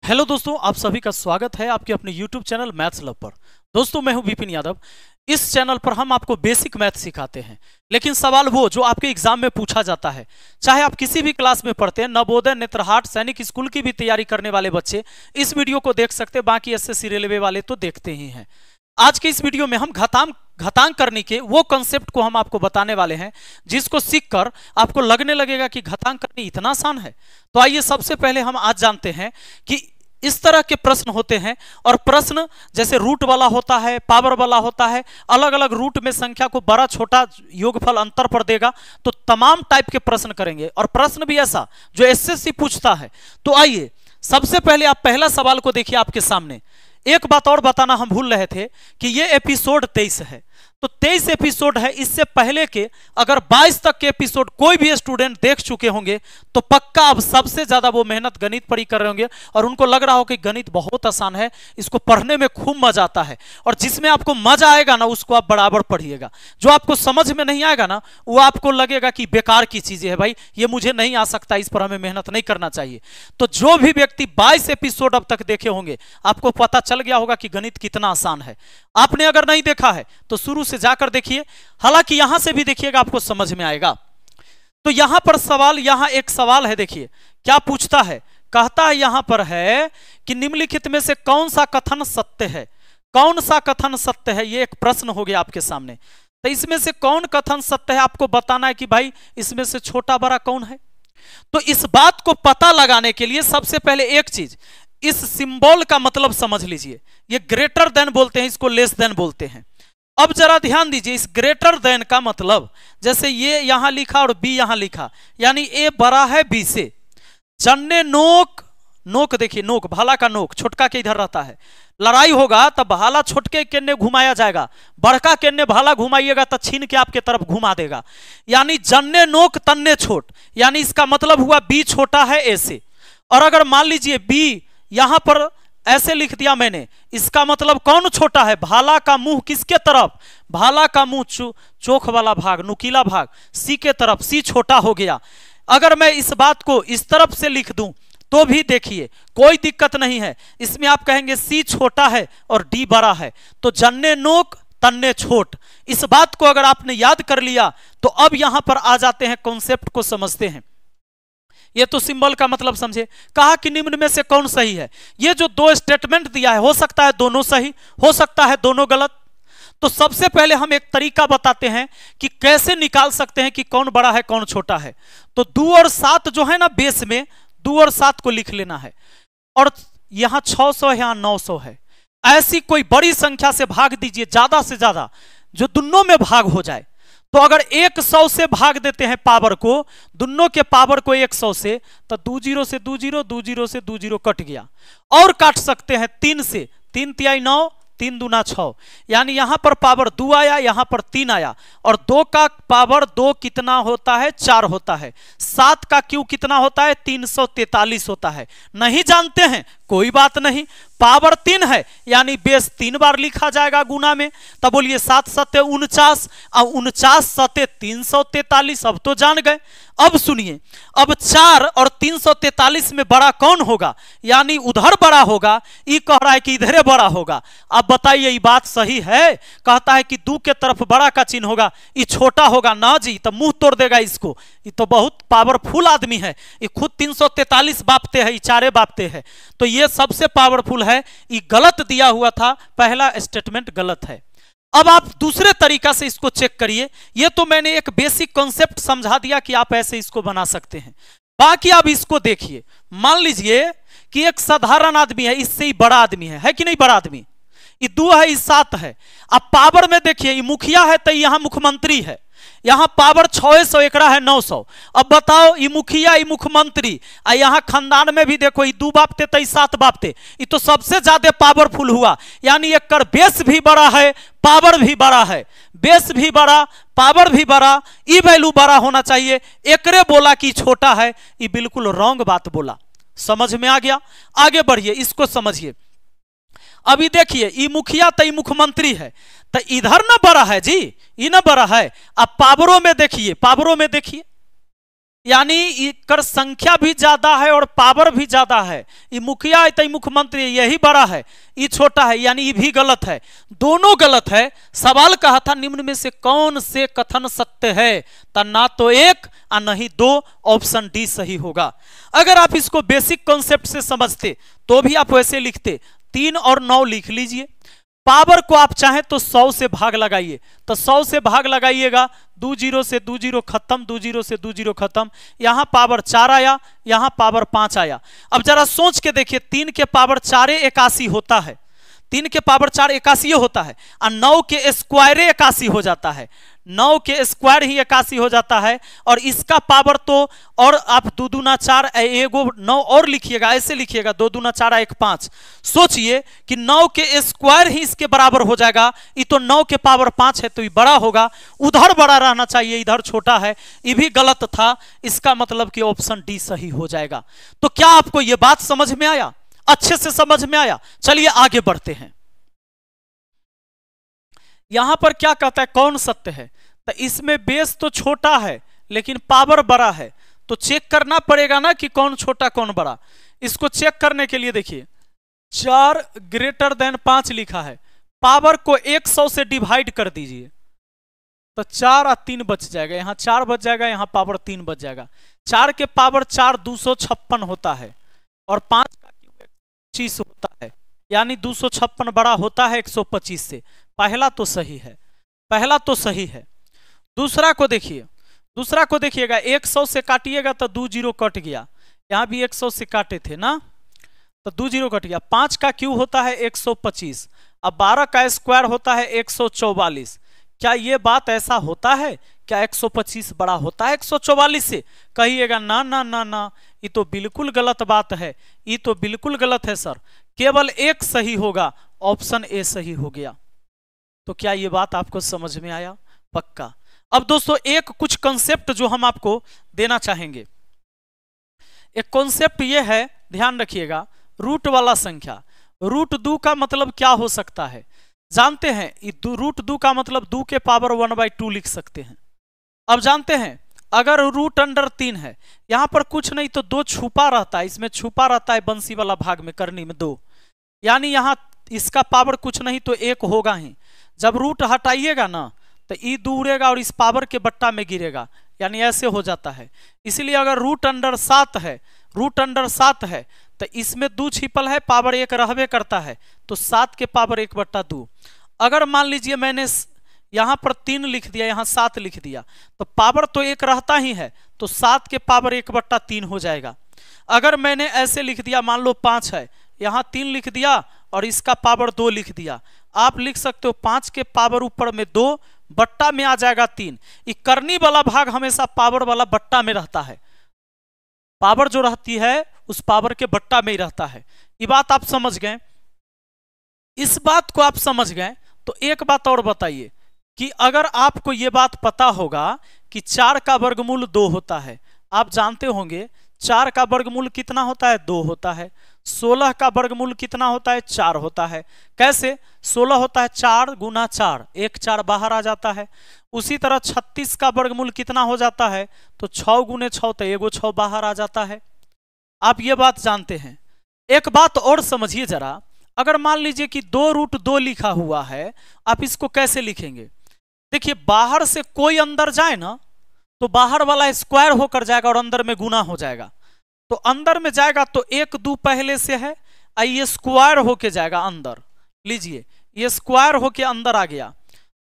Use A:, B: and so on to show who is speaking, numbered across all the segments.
A: Hello दोस्तों, आप सभी का स्वागत है आपके अपने YouTube चैनल मैथ्स लव पर। दोस्तों, मैं हूं विपिन यादव। इस चैनल पर हम आपको बेसिक मैथ सिखाते हैं, लेकिन सवाल वो जो आपके एग्जाम में पूछा जाता है, चाहे आप किसी भी क्लास में पढ़ते हैं, नवोदय, नेत्रहाट, सैनिक स्कूल की भी तैयारी करने वाले बच्चे इस वीडियो को देख सकते हैं, बाकी एसएससी रेलवे वाले तो देखते ही हैं। आज के इस वीडियो में हम घातांक करने के वो कॉन्सेप्ट को हम आपको बताने वाले हैं जिसको सीखकर आपको लगने लगेगा कि घातांक करना इतना आसान है। तो आइए सबसे पहले हम आज जानते हैं कि इस तरह के प्रश्न होते हैं, और प्रश्न जैसे रूट वाला होता है, पावर वाला होता है, अलग अलग रूट में संख्या को बड़ा छोटा योगफल अंतर पर देगा, तो तमाम टाइप के प्रश्न करेंगे। और प्रश्न भी ऐसा जो एसएससी पूछता है। तो आइए सबसे पहले आप पहला सवाल को देखिए आपके सामने। एक बात और बताना हम भूल रहे थे कि ये एपिसोड 23 है, तो 23 एपिसोड है। इससे पहले के अगर 22 तक के एपिसोड कोई भी स्टूडेंट देख चुके होंगे तो पक्का अब सबसे ज्यादा वो मेहनत गणित पर ही कर रहे होंगे, और उनको लग रहा हो कि गणित बहुत आसान है, इसको पढ़ने में खूब मजा आता है। और जिसमें आपको मजा आएगा ना, उसको आप बराबर पढ़िएगा। जो आपको समझ में नहीं आएगा ना, वो आपको लगेगा कि बेकार की चीजें है, भाई ये मुझे नहीं आ सकता, इस पर हमें मेहनत नहीं करना चाहिए। तो जो भी व्यक्ति 22 एपिसोड अब तक देखे होंगे, आपको पता चल गया होगा कि गणित कितना आसान है। आपने अगर नहीं देखा है तो शुरू से जाकर देखिए, हालांकि यहां से भी देखिएगा, आपको समझ में आएगा। तो यहां पर सवाल, यहां एक सवाल है, देखिए क्या पूछता है। कहता है यहां पर है कि निम्नलिखित में से कौन सा कथन सत्य है। कौन सा कथन सत्य है, यह एक प्रश्न हो गया आपके सामने। तो इसमें से कौन कथन सत्य है, आपको बताना है कि भाई इसमें से छोटा बड़ा कौन है। तो इस बात को पता लगाने के लिए सबसे पहले एक चीज, इस सिंबल का मतलब समझ लीजिए। ये ग्रेटर देन बोलते हैं, इसको लेस देन बोलते हैं। अब जरा ध्यान दीजिए, इस ग्रेटर देन का मतलब, जैसे ये यहां लिखा और बी यहां लिखा, यानी ए बड़ा है बी से। जन्ने नोक, नोक देखिए, नोक भाला का नोक छोटका के इधर रहता है। लड़ाई होगा तब भाला छोटके केन्ने घुमाया जाएगा, बड़का केन्ने भाला घुमाइएगा तो छीन के आपके तरफ घुमा देगा। यानी जन्ने नोक तन्ने छोट, यानी इसका मतलब हुआ बी छोटा है ए से। और अगर मान लीजिए बी यहां पर ऐसे लिख दिया मैंने, इसका मतलब कौन छोटा है, भाला का मुंह किसके तरफ, भाला का मुंह चोख वाला भाग, नुकीला भाग सी के तरफ, सी छोटा हो गया। अगर मैं इस बात को इस तरफ से लिख दूं तो भी देखिए कोई दिक्कत नहीं है। इसमें आप कहेंगे सी छोटा है और डी बड़ा है, तो जन्ने नोक तन्ने छोट। इस बात को अगर आपने याद कर लिया तो अब यहां पर आ जाते हैं, कॉन्सेप्ट को समझते हैं। ये तो सिंबल का मतलब समझे। कहा कि निम्न में से कौन सही है। ये जो दो स्टेटमेंट दिया है, हो सकता है दोनों सही, हो सकता है दोनों गलत। तो सबसे पहले हम एक तरीका बताते हैं कि कैसे निकाल सकते हैं कि कौन बड़ा है कौन छोटा है। तो 2 और 7 जो है ना, बेस में 2 और 7 को लिख लेना है, और यहां 600 है, यहां 900 है। ऐसी कोई बड़ी संख्या से भाग दीजिए, ज्यादा से ज्यादा जो दोनों में भाग हो जाए। तो अगर 100 से भाग देते हैं पावर को, दोनों के पावर को 100 से, तो 2 0 से 2 0, 2 0 से 2 0 कट गया। और काट सकते हैं 3 से, 3 तिहाई 9, 3 दूना 6, यानी यहां पर पावर 2 आया, यहां पर 3 आया। और 2 का पावर 2 कितना होता है, 4 होता है। 7 का क्यू कितना होता है, 343 होता है। नहीं जानते हैं कोई बात नहीं, पावर 3 है, यानी बेस 3 बार लिखा जाएगा गुना में। तब बोलिए 7 सत्ते 49, और 49 सत्ते 343। अब तो जान गए। अब सुनिए, अब 4 और 343 में बड़ा कौन होगा, यानी उधर बड़ा होगा। ये कह रहा है कि इधर बड़ा होगा। अब बताइए ये बात सही है। कहता है कि 2 के तरफ बड़ा का चिन्ह होगा, ये छोटा होगा ना जी, तो मुंह तोड़ देगा इसको। ये तो बहुत पावरफुल आदमी है, ये खुद 343 बापते है, ये 4 बापते है, तो ये सबसे पावरफुल है। ये गलत दिया हुआ था, पहला स्टेटमेंट गलत है। अब आप दूसरे तरीका से इसको चेक करिए। ये तो मैंने एक बेसिक कॉन्सेप्ट समझा दिया कि आप ऐसे इसको बना सकते हैं। बाकी आप इसको देखिए। मान लीजिए कि एक साधारण आदमी है, इससे ही बड़ा आदमी है कि नहीं, बड़ा आदमी। ये 2 है, ये 7 है। अब पावर में देखिए, ये मुखिया है तो यहां मुख्यमंत्री है, यहां पावर 600, एकरा है 900। अब बताओ, ये मुखिया ये मुख्यमंत्री, यहां खानदान में भी देखो, ये 2 बापते तो 7 बापते, ये तो सबसे ज्यादा पावरफुल हुआ। यानी एक बेस भी बड़ा है, पावर भी बड़ा है। बेस भी बड़ा, पावर भी बड़ा, ये वैल्यू बड़ा होना चाहिए। एकरे बोला कि छोटा है, ये बिल्कुल रॉन्ग बात बोला। समझ में आ गया। आगे बढ़िए, इसको समझिए। अभी देखिए, ये मुखिया तो ये मुख्यमंत्री है, तो इधर ना बड़ा है जी, ये ना बड़ा है। अब पावरों में देखिए, पावरों में देखिए, यानी इकर संख्या भी ज्यादा है और पावर भी ज्यादा है। ये मुखिया है तो मुख्यमंत्री यही बड़ा है, ये छोटा है, यानी ये भी गलत है। दोनों गलत है। सवाल कहा था निम्न में से कौन से कथन सत्य है, तो ना तो एक और नहीं दो, ऑप्शन डी सही होगा। अगर आप इसको बेसिक कॉन्सेप्ट से समझते तो भी आप वैसे लिखते, 3 और 9 लिख लीजिए। पावर को आप चाहें तो 100 से भाग लगाइए, तो 100 से भाग लगाइएगा, 2 जीरो से 2 जीरो खत्म, 2 जीरो से 2 जीरो खत्म, यहां पावर 4 आया, यहां पावर 5 आया। अब जरा सोच के देखिए, 3 के पावर 4 81 होता है, 3 के पावर 4 81 होता है, और 9 के स्क्वायर 81 हो जाता है, 9 के स्क्वायर ही 81 हो जाता है। और इसका पावर तो, और आप 2 दूना 4 एगो 9 और लिखिएगा, ऐसे लिखिएगा 2 दूना 4 1 5। सोचिए कि 9 के स्क्वायर ही इसके बराबर हो जाएगा, ये तो 9 के पावर 5 है तो ये बड़ा होगा, उधर बड़ा रहना चाहिए, इधर छोटा है, ये भी गलत था। इसका मतलब कि ऑप्शन डी सही हो जाएगा। तो क्या आपको यह बात समझ में आया? अच्छे से समझ में आया? चलिए आगे बढ़ते हैं। यहां पर क्या कहता है, कौन सत्य है? तो इसमें बेस तो छोटा है लेकिन पावर बड़ा है, तो चेक करना पड़ेगा ना कि कौन छोटा कौन बड़ा। इसको चेक करने के लिए देखिए, 4 ग्रेटर देन 5 लिखा है, पावर को 100 से डिवाइड कर दीजिए, तो 4 और 3 बच जाएगा, यहां 4 बच जाएगा, यहां पावर 3 बच जाएगा। 4 के पावर 4 256 होता है, और 5 का क्यूब 25 होता है, यानी 256 बड़ा होता है 125 से। पहला तो सही है, पहला तो सही है। दूसरा को देखिए, दूसरा को देखिएगा, 100 से काटिएगा तो 2 जीरो कट गया, यहां भी 100 से काटे थे ना, तो 2 जीरो कट गया। 5 का क्यूब होता है 125, अब 12 का स्क्वायर होता है 144। क्या ये बात ऐसा होता है? क्या 125 बड़ा होता है 144 से? कहिएगा ना ना ना ना, ये तो बिल्कुल गलत बात है, ये तो बिल्कुल गलत है सर, केवल एक सही होगा, ऑप्शन ए सही हो गया। तो क्या ये बात आपको समझ में आया? पक्का। अब दोस्तों एक कुछ कॉन्सेप्ट जो हम आपको देना चाहेंगे, एक कॉन्सेप्ट ये है, ध्यान रखिएगा, रूट वाला संख्या। रूट 2 का मतलब क्या हो सकता है जानते हैं? रूट 2 का मतलब 2 के पावर 1/2 लिख सकते हैं। अब जानते हैं, अगर रूट अंडर 3 है, यहां पर कुछ नहीं तो 2 छुपा रहता है, इसमें छुपा रहता है बंसी वाला भाग में, करनी में 2, यानी यहां इसका पावर कुछ नहीं तो 1 होगा ही। जब रूट हटाइएगा ना तो ई 2 उड़ेगा और इस पावर के बट्टा में गिरेगा, यानी ऐसे हो जाता है। इसलिए अगर रूट अंडर 7 है, रूट अंडर 7 है, तो इसमें 2 छिपल है, पावर 1 रहबे करता है, तो 7 के पावर 1/2। अगर मान लीजिए मैंने यहां पर 3 लिख दिया, यहां 7 लिख दिया, तो पावर तो 1 रहता ही है, तो 7 के पावर 1/3 हो जाएगा। अगर मैंने ऐसे लिख दिया, मान लो 5 है, यहां 3 लिख दिया और इसका पावर 2 लिख दिया, आप लिख सकते हो 5 के पावर ऊपर में 2, बट्टा में आ जाएगा 3। ये करनी वाला भाग हमेशा पावर वाला बट्टा में रहता है, पावर जो रहती है उस पावर के बट्टा में ही रहता है। ये बात आप समझ गए? इस बात को आप समझ गए तो एक बात और बताइए कि अगर आपको ये बात पता होगा कि 4 का वर्गमूल 2 होता है, आप जानते होंगे 4 का वर्गमूल कितना होता है? 2 होता है। 16 का वर्गमूल कितना होता है? 4 होता है। कैसे? 16 होता है 4 गुना 4, 1 4 बाहर आ जाता है। उसी तरह 36 का वर्गमूल कितना हो जाता है? तो 6 गुने 6 तो एगो 6 बाहर आ जाता है। आप ये बात जानते हैं। एक बात और समझिए जरा, अगर मान लीजिए कि 2√2 लिखा हुआ है, आप इसको कैसे लिखेंगे? देखिए, बाहर से कोई अंदर जाए ना तो बाहर वाला स्क्वायर होकर जाएगा और अंदर में गुना हो जाएगा, तो अंदर में जाएगा तो 1 2 पहले से है, ये स्क्वायर होके जाएगा अंदर। लीजिए, ये स्क्वायर होके अंदर आ गया,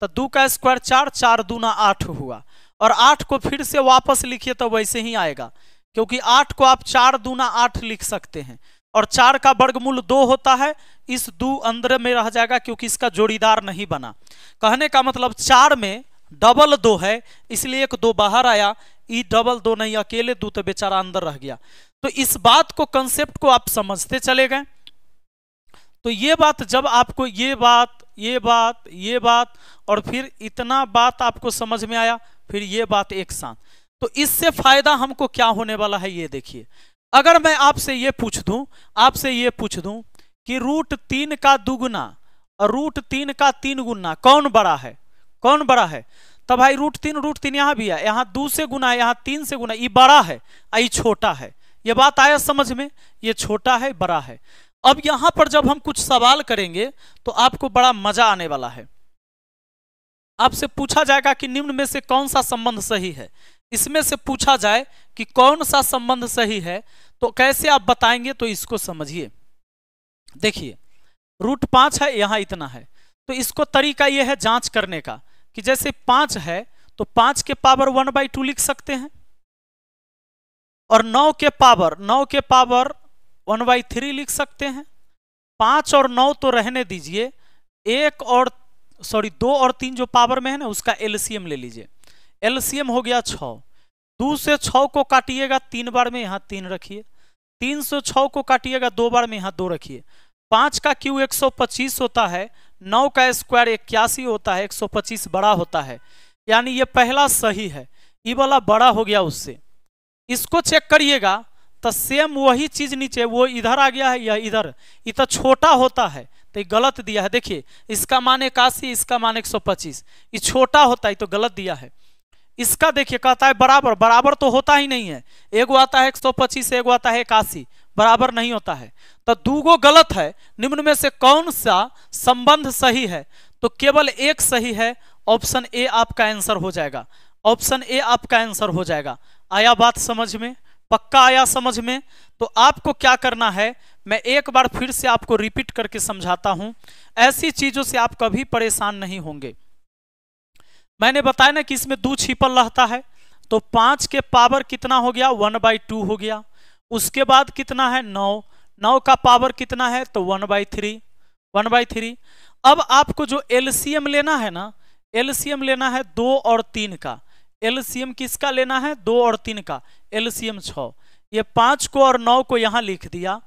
A: तो 2 का स्क्वायर 4, 4 दूना 8 हुआ, और 8 को फिर से वापस लिखिए तो वैसे ही आएगा, क्योंकि 8 को आप 4 दूना 8 लिख सकते हैं, और 4 का वर्गमूल 2 होता है, इस 2 अंदर में रह जाएगा क्योंकि इसका जोड़ीदार नहीं बना। कहने का मतलब 4 में डबल 2 है, इसलिए 1 2 बाहर आया, ई डबल 2 नहीं, अकेले 2 तो बेचारा अंदर रह गया। तो इस बात को, कंसेप्ट को आप समझते चले गए। तो ये बात, जब आपको ये बात और फिर इतना बात आपको समझ में आया, फिर ये बात एक साथ, तो इससे फायदा हमको क्या होने वाला है ये देखिए। अगर मैं आपसे ये पूछ दूं कि √3 का दुगुना और √3 का 3 गुना कौन बड़ा है? कौन बड़ा है? तो भाई रूट तीन यहाँ भी है, यहाँ 2 से गुना है, यहाँ 3 से गुना, ये बड़ा है ये छोटा है। ये बात आया समझ में, ये छोटा है बड़ा है। अब यहां पर जब हम कुछ सवाल करेंगे तो आपको बड़ा मजा आने वाला है। आपसे पूछा जाएगा कि निम्न में से कौन सा संबंध सही है। इसमें से पूछा जाए कि कौन सा संबंध सही है तो कैसे आप बताएंगे, तो इसको समझिए। देखिए रूट 5 है, यहां इतना है, तो इसको तरीका यह है जांच करने का कि जैसे 5 है तो 5 के पावर 1/2 लिख सकते हैं, और 9 के पावर 1/3 लिख सकते हैं। 5 और 9 तो रहने दीजिए, 2 और 3 जो पावर में है ना उसका एलसीएम ले लीजिए। एलसीएम हो गया 6। 2 से 6 को काटिएगा 3 बार में, यहाँ 3 रखिए। 3 से 6 को काटिएगा 2 बार में, यहाँ 2 रखिए। 5 का क्यू 125 होता है, 9 का स्क्वायर 81 होता है, 125 बड़ा होता है, यानी ये पहला सही है। ये वाला बड़ा हो गया उससे। इसको चेक करिएगा तो सेम वही चीज नीचे वो इधर आ गया है, यह इधर, ये तो छोटा होता है तो ये गलत दिया है। देखिए इसका मान 81, इसका मान 125, ये छोटा होता है तो गलत दिया है। इसका देखिए कहता है बराबर, बराबर तो होता ही नहीं है, एगो आता है 125, एगो आता है 81, बराबर नहीं होता है, तो दूगो गलत है। निम्न में से कौन सा संबंध सही है, तो केवल एक सही है, ऑप्शन ए आपका आंसर हो जाएगा। ऑप्शन ए आपका आंसर हो जाएगा। आया बात समझ में, पक्का आया समझ में? तो आपको क्या करना है, मैं एक बार फिर से आपको रिपीट करके समझाता हूं, ऐसी चीजों से आप कभी परेशान नहीं होंगे। मैंने बताया ना कि इसमें 2 छिपल रहता है, तो 5 के पावर कितना हो गया 1/2 हो गया। उसके बाद कितना है 9, 9 का पावर कितना है तो 1/3। अब आपको जो एलसीएम लेना है ना, एलसीएम लेना है 2 और 3 का। एलसीएम किसका लेना है 2 और 3 का, एलसीएम 6। ये 5 को और 9 को यहां लिख दिया।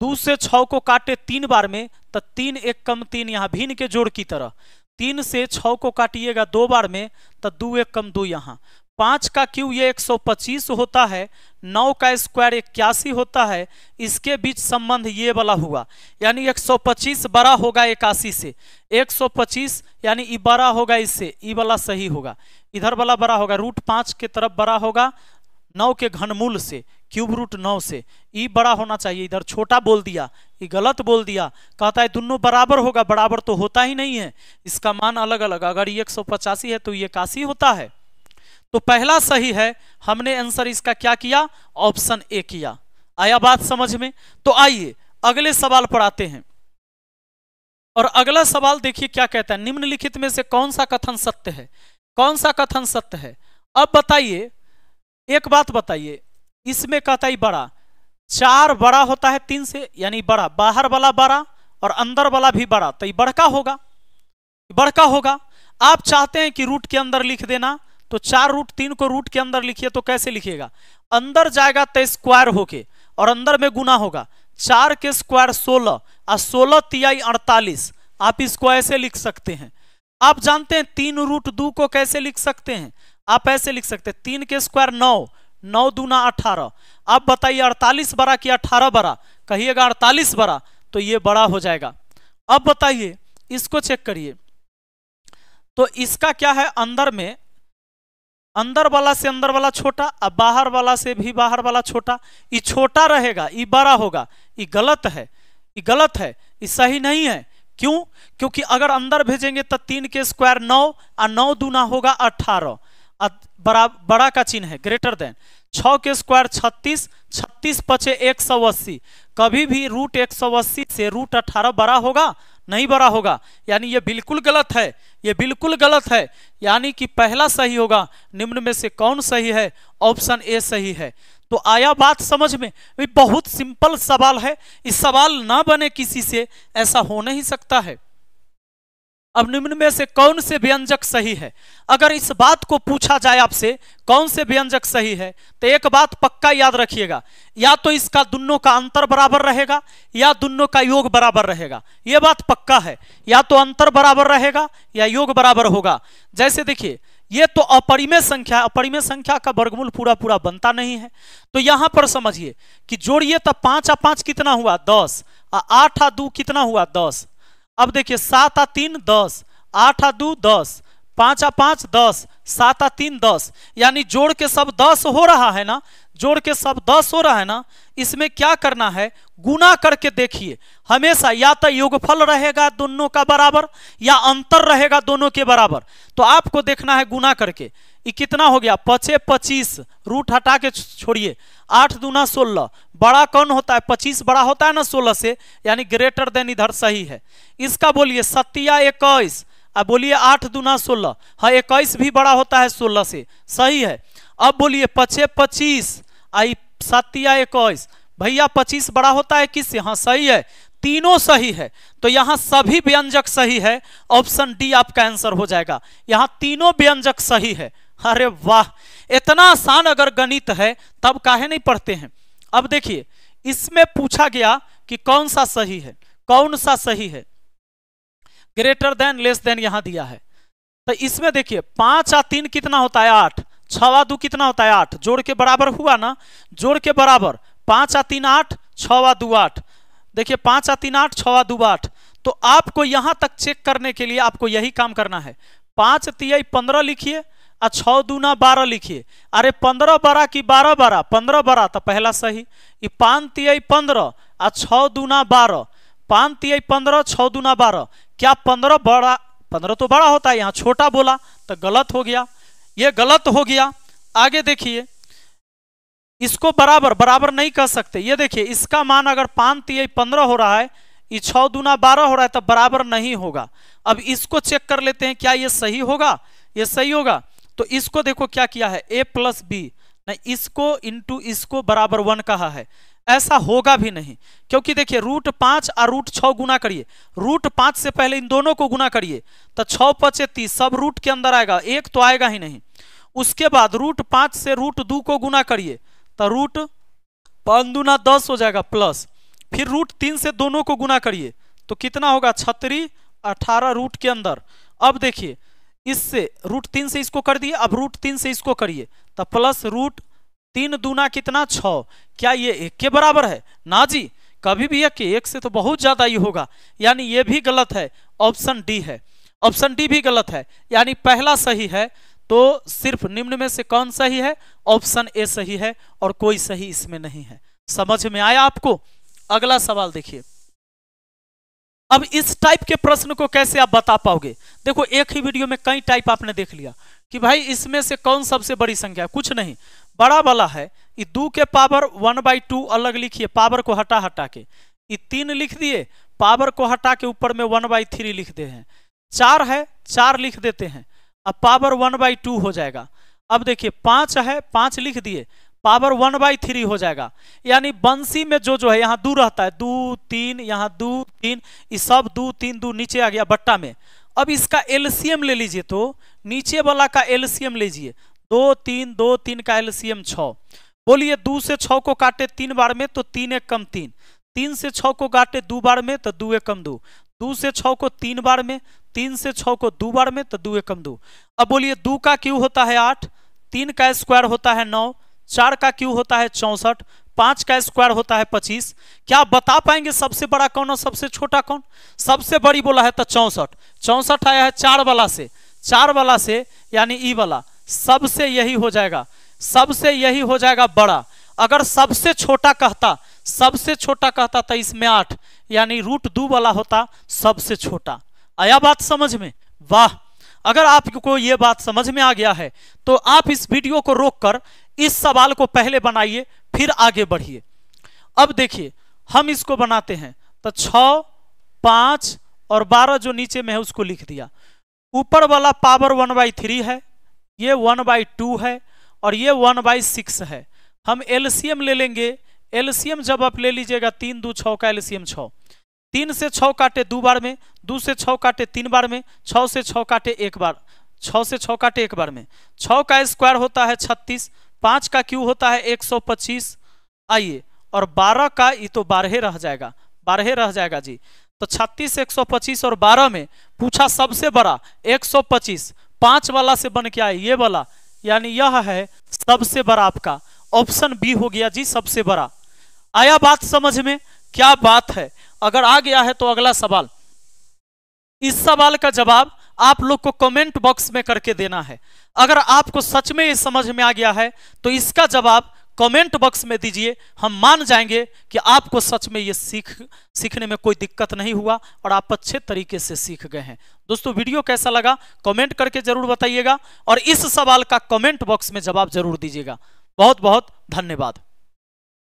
A: 2 से 6 को काटे 3 बार में तो 3 1 कम 3, यहां भिन्न के जोड़ की तरह। 3 से 6 को काटिएगा 2 बार में तो 2 1 कम 2, यहां 5 का क्यू ये 125 होता है, 9 का स्क्वायर 81 होता है। इसके बीच संबंध ये वाला हुआ, यानी 125 बड़ा होगा 81 से, 125 यानी ई बड़ा होगा इससे, ई वाला सही होगा। इधर वाला बड़ा होगा, रूट 5 के तरफ बड़ा होगा 9 के घनमूल से, क्यूब रूट 9 से। ई बड़ा होना चाहिए, इधर छोटा बोल दिया, ये गलत बोल दिया। कहता है दोनों बराबर होगा, बराबर तो होता ही नहीं है, इसका मान अलग अलग। अगर ये 185 है तो ये 81 होता है। तो पहला सही है, हमने आंसर इसका क्या किया, ऑप्शन ए किया। आया बात समझ में? तो आइए अगले सवाल पर आते हैं। और अगला सवाल देखिए क्या कहता है, निम्नलिखित में से कौन सा कथन सत्य है? कौन सा कथन सत्य है? अब बताइए, एक बात बताइए, इसमें कहता है बड़ा, 4 बड़ा होता है 3 से, यानी बड़ा, बाहर वाला बड़ा और अंदर वाला भी बड़ा, तो ये बड़का होगा, बड़का होगा। आप चाहते हैं कि रूट के अंदर लिख देना, तो 4 रूट 3 को रूट के अंदर लिखिए, तो कैसे लिखिएगा, अंदर जाएगा तो स्क्वायर होके और अंदर में गुना होगा। 4 के स्क्वायर 16 और 16 तिहाई 48, आप इसको ऐसे लिख सकते हैं। आप जानते हैं 3 रूट 2 को कैसे लिख सकते हैं, आप ऐसे लिख सकते हैं, 3 के स्क्वायर 9, 9 दूना 18। आप बताइए 48 बड़ा कि 18 बड़ा, कहिएगा 48 बड़ा, तो ये बड़ा हो जाएगा। अब बताइए इसको चेक करिए, तो इसका क्या है, अंदर में, अंदर वाला से अंदर वाला छोटा, अब बाहर वाला से भी बाहर वाला छोटा, ये छोटा रहेगा, ये बड़ा होगा। ये गलत है, ये गलत है, ये सही नहीं है। क्यों? क्योंकि अगर अंदर भेजेंगे तो 3 के स्क्वायर 9 और 9 दूना होगा 18, बड़ा का चिन्ह है ग्रेटर देन। 6 के स्क्वायर 36, 36 पचे 180, कभी भी रूट 180 से रूट 18 बड़ा होगा नहीं, बड़ा होगा, यानी ये बिल्कुल गलत है, ये बिल्कुल गलत है। यानी कि पहला सही होगा। निम्न में से कौन सही है, ऑप्शन ए सही है। तो आया बात समझ में? बहुत सिंपल सवाल है, इस सवाल ना बने किसी से, ऐसा हो नहीं सकता है। अब निम्न में से कौन से व्यंजक सही है? अगर इस बात को पूछा जाए आपसे कौन से व्यंजक सही है, तो एक बात पक्का याद रखिएगा, या तो इसका दोनों का अंतर बराबर रहेगा या दोनों का योग बराबर रहेगा। यह बात पक्का है, या तो अंतर बराबर रहेगा या योग बराबर होगा। जैसे देखिए ये तो अपरिमेय संख्या, अपरिमेय संख्या का वर्गमूल पूरा पूरा बनता नहीं है, तो यहां पर समझिए कि जोड़िए तो 5 और 5 कितना हुआ 10, 8 और 2 कितना हुआ 10। अब देखिए 7 और 3 10, 8 और 2 10, 5 आ 5 10, 7 आ 3 10, यानी जोड़ के सब 10 हो रहा है ना, जोड़ के सब 10 हो रहा है ना। इसमें क्या करना है, गुना करके देखिए। हमेशा या तो योगफल रहेगा दोनों का बराबर या अंतर रहेगा दोनों के बराबर। तो आपको देखना है गुना करके। ये कितना हो गया, 5 25, रूट हटा के छोड़िए, 8 दूना 16, बड़ा कौन होता है, 25 बड़ा होता है ना 16 से, यानी ग्रेटर देन इधर सही है। इसका बोलिए 7 21, अब बोलिए 8 दूना 16, हाँ 21 भी बड़ा होता है 16 से, सही है। अब बोलिए 5 25 आई 7 21, भैया 25 बड़ा होता है किससे, हाँ सही है, तीनों सही है। तो यहां सभी व्यंजक सही है, ऑप्शन डी आपका आंसर हो जाएगा। यहां तीनों व्यंजक सही है। अरे वाह, इतना आसान अगर गणित है तब काहे नहीं पढ़ते हैं। अब देखिए इसमें पूछा गया कि कौन सा सही है, कौन सा सही है, ग्रेटर देन लेस देन यहां दिया है। तो इसमें देखिए 5 आ 3 कितना होता है 8, 6 आ 2 कितना होता है 8, जोड़ के बराबर हुआ ना, जोड़ के बराबर 5 आ 3 8, 6 आ 2 8, देखिए 5 आ 3 8, 6 आ 2 8। तो आपको यहां तक चेक करने के लिए आपको यही काम करना है, 5 तिहाई 15 लिखिए और 6 दूना 12 लिखिए। अरे 15 बड़ा कि 12 बड़ा, 15 बड़ा तो पहला सही। ये 5 तिहाई 15 और 6 दूना 12, 5 तिहाई 15, 6 दूना 12, क्या 15 बड़ा, 15 तो बड़ा होता है, यहाँ छोटा बोला तो गलत हो गया, ये गलत हो गया। आगे देखिए इसको बराबर बराबर नहीं कर सकते। ये देखिए इसका मान अगर 5 तिहाई 15 हो रहा है, ये 6 दूना 12 हो रहा है, तब बराबर नहीं होगा। अब इसको चेक कर लेते हैं, क्या ये सही होगा, ये सही होगा। तो इसको देखो क्या किया है, a प्लस बी, नहीं इसको इंटू इसको बराबर 1 कहा है, ऐसा होगा भी नहीं। क्योंकि देखिए रूट 5 और रूट 6 गुना करिए, रूट 5 से पहले इन दोनों को गुना करिए तो 6 5 30 सब रूट के अंदर आएगा, एक तो आएगा ही नहीं। उसके बाद रूट 5 से रूट 2 को गुना करिए तो रूट 5 दूना 10 हो जाएगा प्लस, फिर रूट 3 से दोनों को गुना करिए तो कितना होगा 36 18 रूट के अंदर। अब देखिए इससे रूट 3 से इसको कर दिए, अब रूट 3 से इसको करिए तो प्लस रूट 3 दूना कितना 6, क्या ये 1 के बराबर है, ना जी, कभी भी 1 से तो बहुत ज्यादा ही होगा, यानी ये भी गलत है, ऑप्शन डी है, ऑप्शन डी भी गलत है, यानी पहला सही है। तो सिर्फ निम्न में से कौन सही है, ऑप्शन ए सही है और कोई सही इसमें नहीं है। समझ में आया आपको। अगला सवाल देखिए। अब इस टाइप के प्रश्न को कैसे आप बता पाओगे, देखो एक ही वीडियो में कई टाइप आपने देख लिया कि भाई इसमें से कौन सबसे बड़ी संख्या है, कुछ नहीं, बड़ा वाला है। ये 2 के पावर 1/2 अलग लिखिए, पावर को हटा हटा के, ये 3 लिख दिए, पावर को हटा के ऊपर में 1/3 लिख दे हैं। 4 है 4 लिख देते हैं, अब पावर 1/2 हो जाएगा। अब देखिए 5 है 5 लिख दिए, पावर 1/3 हो जाएगा। यानी बंसी में जो है यहाँ 2 रहता है, 2 3, यहाँ 2 3, ये सब 2 3 2 नीचे आ गया बट्टा में। अब इसका एलसीएम ले लीजिए, तो नीचे वाला का एलसीएम लीजिए, 2 3 2 3 का एलसीएम 6। बोलिए 2 से 6 को काटे 3 बार में तो 3 1 कम 3, 3 से 6 को काटे 2 बार में तो 2 1 कम 2, 2 से 6 को 3 बार में, 3 से 6 को 2 बार में तो 2 1 कम 2। अब बोलिए 2 का क्यू होता है 8, 3 का स्क्वायर होता है 9, 4 का क्यू होता है 64, 5 का स्क्वायर होता है 25। क्या आप बता पाएंगे सबसे बड़ा कौन और सबसे छोटा कौन? सबसे बड़ी बोला है तो 64, 64 आया है 4 वाला से, 4 वाला से यानी ई वाला, सबसे यही हो जाएगा, सबसे यही हो जाएगा बड़ा। अगर सबसे छोटा कहता, सबसे छोटा कहता तो इसमें 8 यानी √2 वाला होता सबसे छोटा। आया बात समझ में? वाह, अगर आपको ये बात समझ में आ गया है तो आप इस वीडियो को रोककर इस सवाल को पहले बनाइए फिर आगे बढ़िए। अब देखिए हम इसको बनाते हैं तो 6 5 और 12 जो नीचे में है उसको लिख दिया, ऊपर वाला पावर 1/3 है, ये 1/2 है और ये 1/6 है। हम एलसीएम ले लेंगे, एलसीएम जब आप ले लीजिएगा 3 2 6 का एलसीएम 6, 3 से 6 काटे 2 बार में, 2 से 6 काटे 3 बार में, 6 से 6 काटे 1 बार, 6 से 6 काटे 1 बार में, 6 का स्क्वायर होता है 36, 5 का क्यू होता है 125। आइए और 12 का ये तो 12 रह जाएगा, 12 रह जाएगा जी। तो 36 125 और 12 में पूछा सबसे बड़ा 125, 5 वाला से बन के आए ये वाला, यानी यह है सबसे बड़ा, आपका ऑप्शन बी हो गया जी सबसे बड़ा। आया बात समझ में? क्या बात है। अगर आ गया है तो अगला सवाल, इस सवाल का जवाब आप लोग को कमेंट बॉक्स में करके देना है। अगर आपको सच में ये समझ में आ गया है तो इसका जवाब कमेंट बॉक्स में दीजिए। हम मान जाएंगे कि आपको सच में ये सीखने में कोई दिक्कत नहीं हुआ और आप अच्छे तरीके से सीख गए हैं। दोस्तों वीडियो कैसा लगा कमेंट करके जरूर बताइएगा और इस सवाल का कमेंट बॉक्स में जवाब जरूर दीजिएगा। बहुत बहुत धन्यवाद।